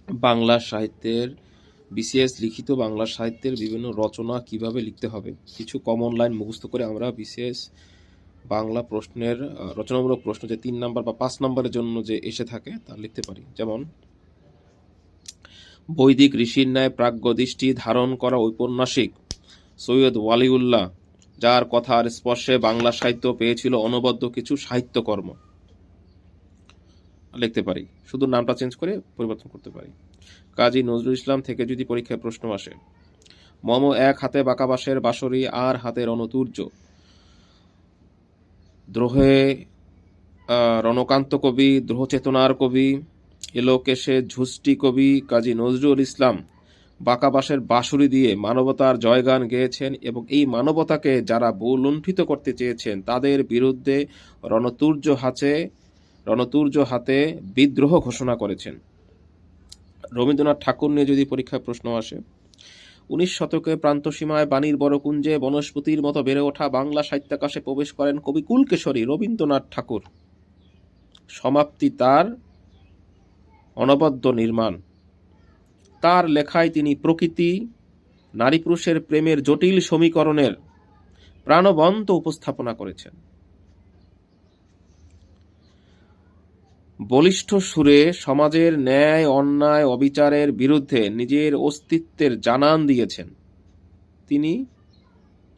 বাংলা সাহিত্যের বিসিএস লিখিত বাংলা সাহিত্যের বিভিন্ন রচনা কিভাবে লিখতে হবে, কিছু কমন লাইন মুখস্থ করে আমরা বিসিএস বাংলা প্রশ্নের রচনামূলক প্রশ্ন যে 3 নাম্বার বা 5 নাম্বারের জন্য যে এসে থাকে তা লিখতে পারি। যেমন, বৈদিক ঋষির ন্যায় প্রাজ্ঞদৃষ্টি ধারণ করা ঔপন্যাসিক সৈয়দ ওয়ালিউল্লাহ, যার কথার স্পর্শে বাংলা সাহিত্য পেয়েছিল অনবদ্য কিছু সাহিত্যকর্ম, লিখতে পারি। শুধু নামটা চেঞ্জ করে পরিবর্তন করতে পারি। কাজী নজরুল ইসলাম থেকে যদি পরীক্ষায় প্রশ্ন আসে, মম এক হাতে বাঁকা বাঁশের বাঁশরি আর হাতে রণতুর্য, দ্রোহে রণকান্ত কবি, দ্রোহ চেতনার কবি, এলোকেশে ঝুষ্টি কবি কাজী নজরুল ইসলাম বাঁকা বাঁশের বাঁশুরি দিয়ে মানবতার জয়গান গেয়েছেন এবং এই মানবতাকে যারা লুণ্ঠিত করতে চেয়েছেন তাদের বিরুদ্ধে রণতুর্য হাতে বিদ্রোহ ঘোষণা করেছেন। রবীন্দ্রনাথ ঠাকুর নিয়ে যদি পরীক্ষায় প্রশ্ন আসে, 19 শতকে প্রান্তসীমায় বাণীর বরকুঞ্জে বনস্পতির মতো বেড়ে ওঠা বাংলা সাহিত্যাকাশে প্রবেশ করেন কবি কুলকেশরী রবীন্দ্রনাথ ঠাকুর। সমাপ্তি তার অনবদ্য নির্মাণ। তার লেখায় তিনি প্রকৃতি, নারী পুরুষের প্রেমের জটিল সমীকরণের প্রাণবন্ত উপস্থাপনা করেছেন। বলিষ্ঠ সুরে সমাজের ন্যায় অন্যায় অবিচারের বিরুদ্ধে নিজের অস্তিত্বের জানান দিয়েছেন তিনি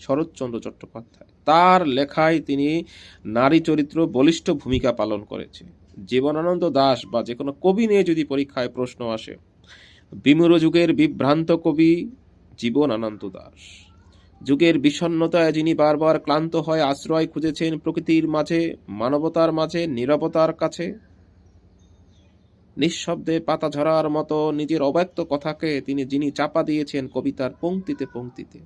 শরৎচন্দ্র চট্টোপাধ্যায়। তার লেখায় তিনি নারী চরিত্র বলিষ্ঠ ভূমিকা পালন করেছে। জীবনানন্দ দাশ বা যে কোনো কবি নিয়ে যদি পরীক্ষায় প্রশ্ন আসে, বিমূঢ় যুগের বিভ্রান্ত কবি জীবনানন্দ দাশ। যুগের বিষণ্ণতায় যিনি বারবার ক্লান্ত হয়ে আশ্রয় খুঁজেছেন প্রকৃতির মাঝে, মানবতার মাঝে, নীরবতার কাছে। নিঃশব্দে পাতা ঝরার মতো নিজের অব্যক্ত কথাকে যিনি চাপা দিয়েছেন কবিতার পংক্তিতে পংক্তিতে।